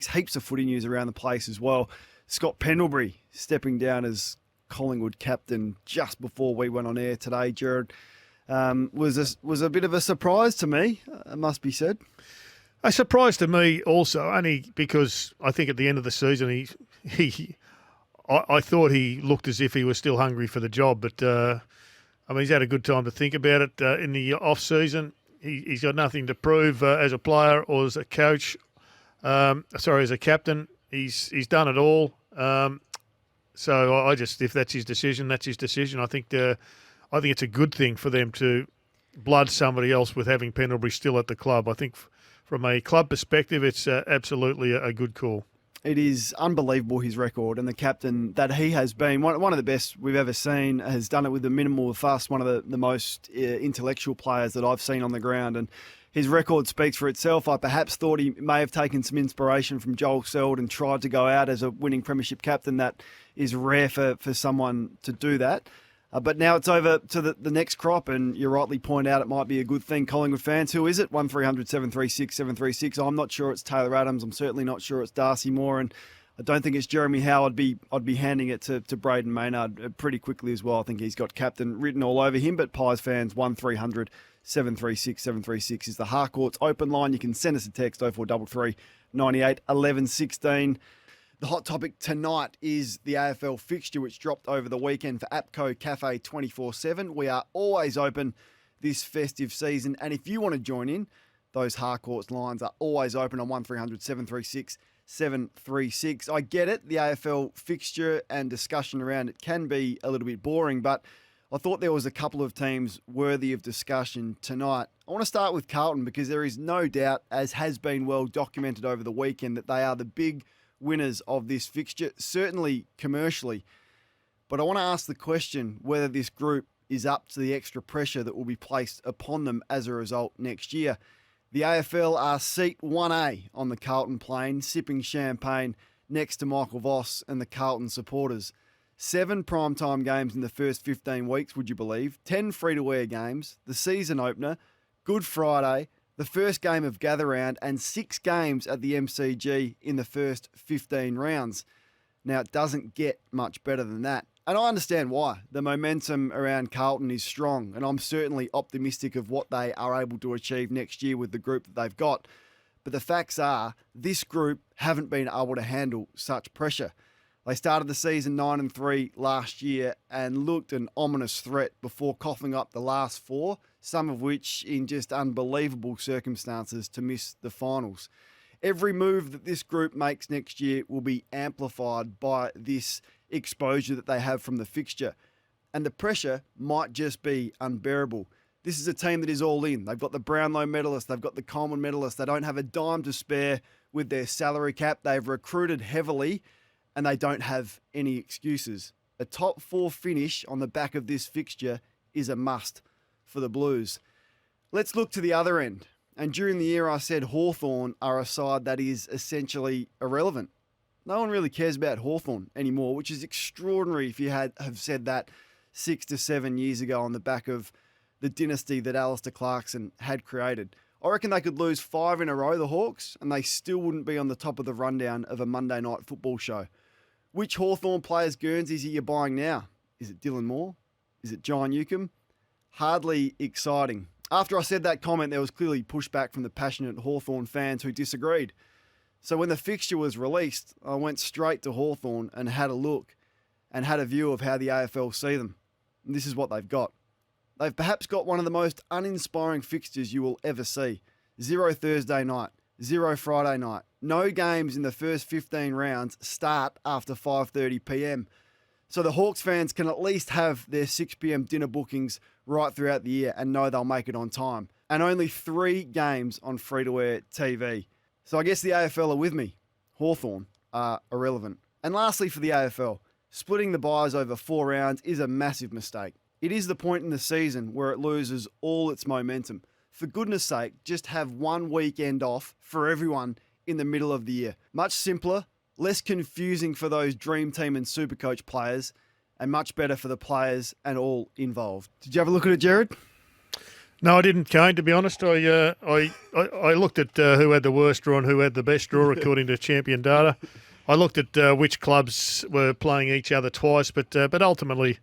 Heaps of footy news around the place as well. Scott Pendlebury stepping down as Collingwood captain just before we went on air today, Gerard, was a bit of a surprise to me, it must be said. A surprise to me also, only because I think at the end of the season I thought he looked as if he was still hungry for the job, but he's had a good time to think about it in the off season. He's got nothing to prove as a player or as a coach. As a captain. He's done it all. So I just, if that's his decision, that's his decision. I think it's a good thing for them to blood somebody else with having Pendlebury still at the club. I think from a club perspective, it's absolutely a good call. It is unbelievable, his record, and the captain that he has been, one of the best we've ever seen, has done it with the minimal of fuss, one of the most intellectual players that I've seen on the ground, and his record speaks for itself. I perhaps thought he may have taken some inspiration from Joel Seld and tried to go out as a winning premiership captain. That is rare for someone to do that. But now it's over to the next crop, and you rightly point out it might be a good thing. Collingwood fans, who is it? 1300 736 736. I'm not sure it's Taylor Adams. I'm certainly not sure it's Darcy Moore, and I don't think it's Jeremy Howe. I'd be handing it to Braden Maynard pretty quickly as well. I think he's got captain written all over him. But Pies fans, 1300 736 736 is the Harcourt's open line. You can send us a text 0433 98 11 16. The hot topic tonight is the AFL fixture, which dropped over the weekend for APCO Cafe 24/7. We are always open this festive season, and if you want to join in, those Harcourt's lines are always open on 1300 736 736. I get it, the AFL fixture and discussion around it can be a little bit boring, but I thought there was a couple of teams worthy of discussion tonight. I want to start with Carlton because there is no doubt, as has been well documented over the weekend, that they are the big winners of this fixture, certainly commercially. But I want to ask the question whether this group is up to the extra pressure that will be placed upon them as a result next year. The AFL are seat 1A on the Carlton plane, sipping champagne next to Michael Voss and the Carlton supporters. 7 primetime games in the first 15 weeks, would you believe? 10 free-to-air games, the season opener, Good Friday, the first game of Gather Round, and 6 games at the MCG in the first 15 rounds. Now, it doesn't get much better than that. And I understand why. The momentum around Carlton is strong, and I'm certainly optimistic of what they are able to achieve next year with the group that they've got. But the facts are, this group haven't been able to handle such pressure. They started the season 9-3 last year and looked an ominous threat before coughing up the last 4, some of which in just unbelievable circumstances to miss the finals. Every move that this group makes next year will be amplified by this exposure that they have from the fixture. And the pressure might just be unbearable. This is a team that is all in. They've got the Brownlow medalist, they've got the Coleman medalist. They don't have a dime to spare with their salary cap. They've recruited heavily, and they don't have any excuses. A top 4 finish on the back of this fixture is a must for the Blues. Let's look to the other end. And during the year I said Hawthorn are a side that is essentially irrelevant. No one really cares about Hawthorn anymore, which is extraordinary if you have said that 6 to 7 years ago on the back of the dynasty that Alistair Clarkson had created. I reckon they could lose 5 in a row, the Hawks, and they still wouldn't be on the top of the rundown of a Monday night football show. Which Hawthorn players' Guernseys are you buying now? Is it Dylan Moore? Is it John Newcombe? Hardly exciting. After I said that comment, there was clearly pushback from the passionate Hawthorn fans who disagreed. So when the fixture was released, I went straight to Hawthorn and had a look and had a view of how the AFL see them. And this is what they've got. They've perhaps got one of the most uninspiring fixtures you will ever see. 0 Thursday night, 0 Friday night. No games in the first 15 rounds start after 5:30 p.m. So the Hawks fans can at least have their 6 p.m. dinner bookings right throughout the year and know they'll make it on time. And only 3 games on free-to-air TV. So I guess the AFL are with me. Hawthorn are irrelevant. And lastly for the AFL, splitting the buys over 4 rounds is a massive mistake. It is the point in the season where it loses all its momentum. For goodness sake, just have 1 weekend off for everyone in the middle of the year. Much simpler, less confusing for those Dream Team and Supercoach players, and much better for the players and all involved. Did you have a look at it, Gerard? No, I didn't, Kane, to be honest. I looked at who had the worst draw and who had the best draw according to champion data. I looked at which clubs were playing each other twice, but ultimately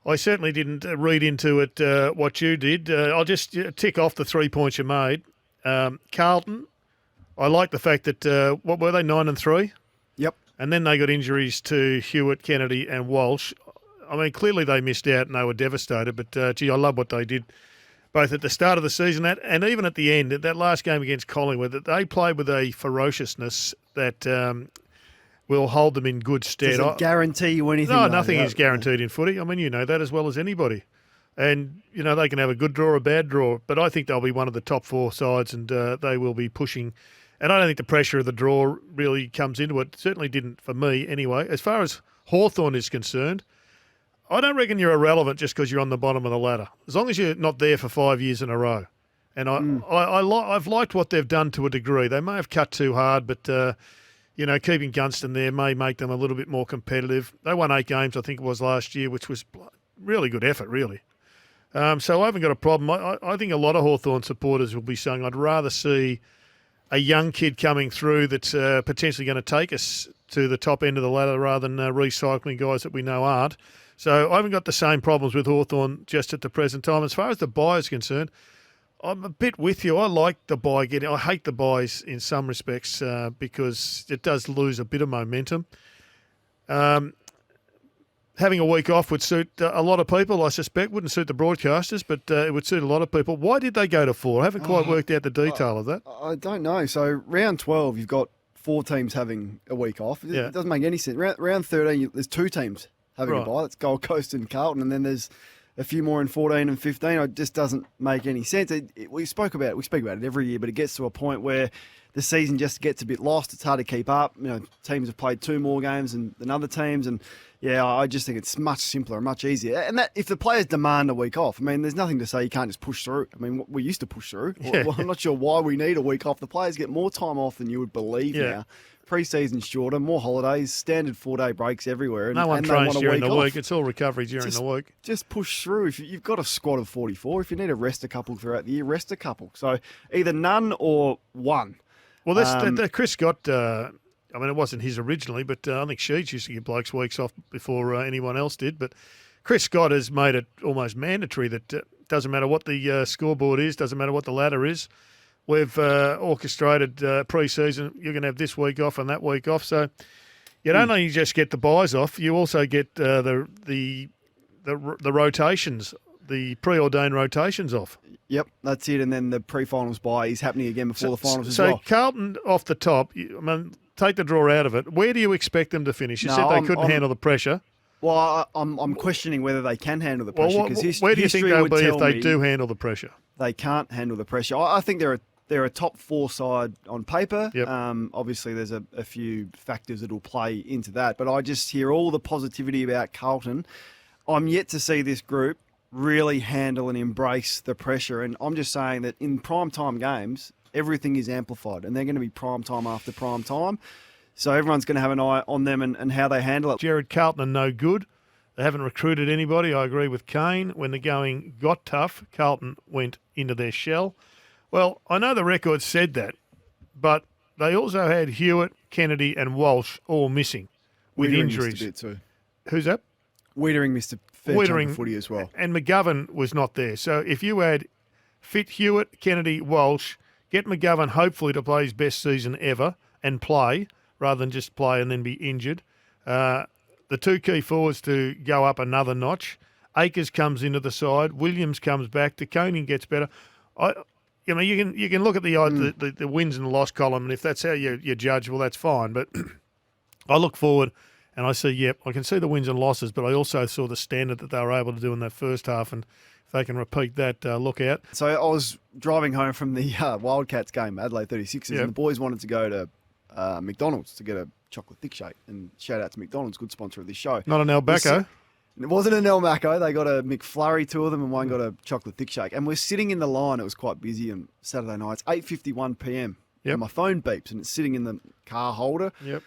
I certainly didn't read into it what you did. I'll just tick off the 3 points you made. Carlton, I like the fact that, what were they, 9 and 3? Yep. And then they got injuries to Hewitt, Kennedy and Walsh. I mean, clearly they missed out and they were devastated, but, gee, I love what they did both at the start of the season and even at the end, at that last game against Collingwood, that they played with a ferociousness that will hold them in good stead. Does it guarantee you anything? No, nothing is guaranteed in footy. I mean, you know that as well as anybody. And, you know, they can have a good draw or a bad draw, but I think they'll be one of the top 4 sides and they will be pushing. And I don't think the pressure of the draw really comes into it. Certainly didn't for me anyway. As far as Hawthorn is concerned, I don't reckon you're irrelevant just because you're on the bottom of the ladder. As long as you're not there for 5 years in a row. And I've liked what they've done to a degree. They may have cut too hard, but, you know, keeping Gunston there may make them a little bit more competitive. They won 8 games, I think it was last year, which was really good effort, really. So I haven't got a problem. I think a lot of Hawthorn supporters will be saying, I'd rather see a young kid coming through that's potentially going to take us to the top end of the ladder rather than recycling guys that we know aren't. So I haven't got the same problems with Hawthorn just at the present time. As far as the buy is concerned, I'm a bit with you. I like the buy getting. I hate the buys in some respects because it does lose a bit of momentum. Having a week off would suit a lot of people, I suspect. Wouldn't suit the broadcasters, but it would suit a lot of people. Why did they go to 4? I haven't quite worked out the detail of that. I don't know. So round 12, you've got 4 teams having a week off. It doesn't make any sense. Round 13, there's 2 teams having a bye. That's Gold Coast and Carlton, and then there's a few more in 14 and 15. It just doesn't make any sense. We speak about it every year, but it gets to a point where the season just gets a bit lost. It's hard to keep up. You know, teams have played 2 more games than other teams, and I just think it's much simpler and much easier. And that if the players demand a week off, I mean, there's nothing to say you can't just push through. I mean, we used to push through. Yeah. Well, I'm not sure why we need a week off. The players get more time off than you would believe now. Pre-season's shorter, more holidays, standard 4-day breaks everywhere. No one trains during the week. It's all recovery during the week. Just push through. If you've got a squad of 44, if you need to rest a couple throughout the year, rest a couple. So either none or one. Well, that's Chris Scott. I mean, it wasn't his originally, but I think Sheets used to give blokes weeks off before anyone else did. But Chris Scott has made it almost mandatory that doesn't matter what the scoreboard is, doesn't matter what the ladder is. We've orchestrated pre-season. You're going to have this week off and that week off. So you don't only just get the buys off, you also get the rotations, the preordained rotations off. Yep, that's it. And then the pre-finals bye is happening again before the finals as well. So Carlton off the top, I mean, take the draw out of it. Where do you expect them to finish? You said they couldn't handle the pressure. Well, I'm questioning whether they can handle the pressure. Where do you think they'll be if they do handle the pressure? They can't handle the pressure. I think they're a top 4 side on paper. Yep. Obviously, there's a few factors that will play into that. But I just hear all the positivity about Carlton. I'm yet to see this group really handle and embrace the pressure. And I'm just saying that in primetime games, everything is amplified. And they're going to be prime time after prime time. So everyone's going to have an eye on them and how they handle it. Gerard, Carlton are no good. They haven't recruited anybody. I agree with Kane. When the going got tough, Carlton went into their shell. Well, I know the record said that, but they also had Hewitt, Kennedy and Walsh all missing with injuries. Missed a bit too. Who's that? Wiedering missed a fair chunk of footy as well. And McGovern was not there. So if you had fit Hewitt, Kennedy, Walsh, get McGovern hopefully to play his best season ever and play rather than just play and then be injured. The 2 key forwards to go up another notch. Akers comes into the side. Williams comes back. DeConing gets better. You know, you can look at the wins and loss column, and if that's how you judge, well, that's fine. But I look forward and I see, I can see the wins and losses, but I also saw the standard that they were able to do in that first half, and if they can repeat that, look out. So I was driving home from the Wildcats game, Adelaide 36ers, and the boys wanted to go to McDonald's to get a chocolate thick shake. And shout out to McDonald's, good sponsor of this show. Not an Albaco. It wasn't an El Maco. They got a McFlurry, 2 of them, and one got a chocolate thick shake. And we're sitting in the line. It was quite busy on Saturday night. It's 8:51 p.m. Yep. And my phone beeps, and it's sitting in the car holder. Yep.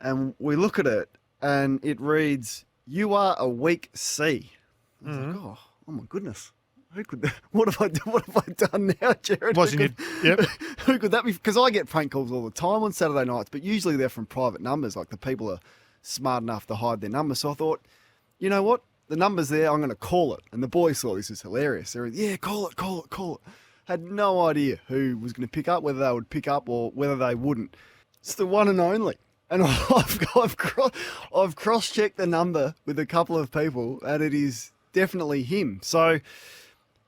And we look at it, and it reads, "You are a weak C." I was like, oh my goodness. What have I done now, Gerard? Wasn't it? Yep. Who could that be? Because I get prank calls all the time on Saturday nights, but usually they're from private numbers. Like the people are smart enough to hide their number. So I thought, you know what? The number's there. I'm going to call it. And the boys thought this was hilarious. They were, yeah, call it. Had no idea who was going to pick up, whether they would pick up or whether they wouldn't. It's the one and only. And I've cross-checked the number with a couple of people, and it is definitely him. So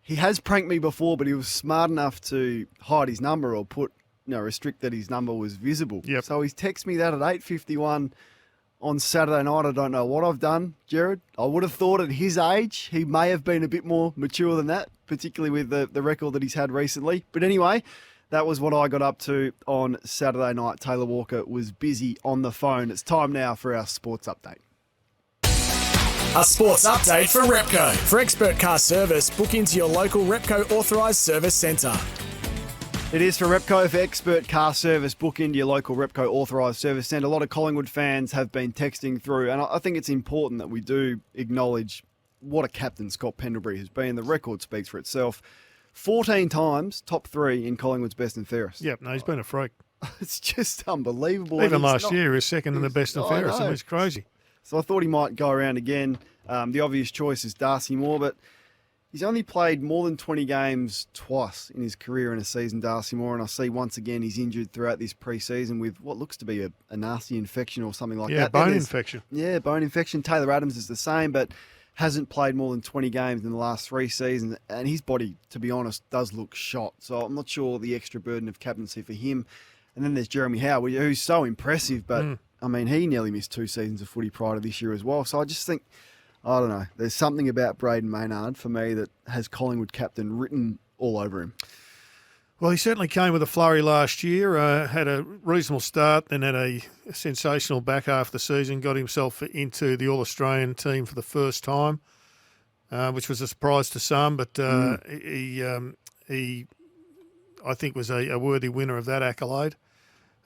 he has pranked me before, but he was smart enough to hide his number or restrict that his number was visible. Yep. So he's texted me that at 8:51 on Saturday night. I don't know what I've done, Gerard. I would have thought at his age he may have been a bit more mature than that, particularly with the record that he's had recently. But anyway, that was what I got up to on Saturday night. Taylor Walker was busy on the phone. It's time now for our sports update. A sports update for Repco. For expert car service, book into your local Repco authorised service centre. It is for Repco. For expert car service, book into your local Repco authorised service centre. A lot of Collingwood fans have been texting through, and I think it's important that we do acknowledge what a captain Scott Pendlebury has been. The record speaks for itself. 14 times top 3 in Collingwood's best and fairest. Yep, no, he's been a freak. It's just unbelievable. Even last year, he was second in the best and fairest. I mean, it's crazy. So I thought he might go around again. The obvious choice is Darcy Moore, but he's only played more than 20 games twice in his career in a season, Darcy Moore, and I see once again he's injured throughout this pre-season with what looks to be a nasty infection or something like that. Yeah, bone infection. Yeah, bone infection. Taylor Adams is the same, but hasn't played more than 20 games in the last 3 seasons, and his body, to be honest, does look shot. So I'm not sure the extra burden of captaincy for him. And then there's Jeremy Howe, who's so impressive, but I mean, he nearly missed 2 seasons of footy prior to this year as well. So I just think, I don't know, there's something about Braden Maynard for me that has Collingwood captain written all over him. Well, he certainly came with a flurry last year, had a reasonable start, then had a sensational back half of the season, got himself into the All-Australian team for the first time, which was a surprise to some, but he I think, was a worthy winner of that accolade.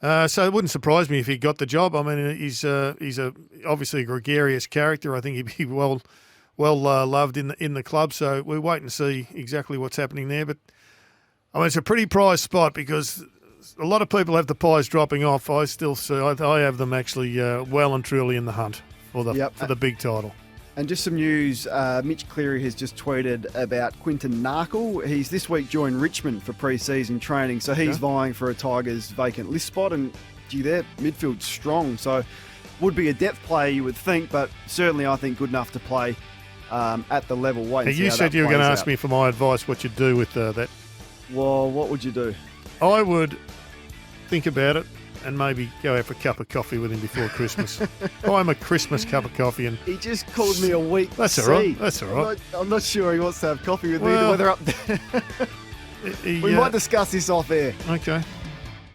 So it wouldn't surprise me if he got the job. I mean, he's obviously a gregarious character. I think he'd be well loved in the club. So we'll wait and see exactly what's happening there. But I mean, it's a pretty prized spot because a lot of people have the pies dropping off. I still see I have them actually well and truly in the hunt for the big title. And just some news, Mitch Cleary has just tweeted about Quinton NARKLE. He's this week joined Richmond for pre-season training, so he's vying for a Tigers vacant list spot, and gee, their midfield's strong, so would be a depth player you would think, but certainly I think good enough to play at the level. Wait and see you how said that you were going to plays ask out. me for my advice what you'd do with that. Well, what would you do? I would think about it and maybe go out for a cup of coffee with him before Christmas. Buy him a Christmas cup of coffee. And He just called me a weak That's all right. That's all right. I'm not sure he wants to have coffee with me, Well, whether up there. We might discuss this off air. Okay.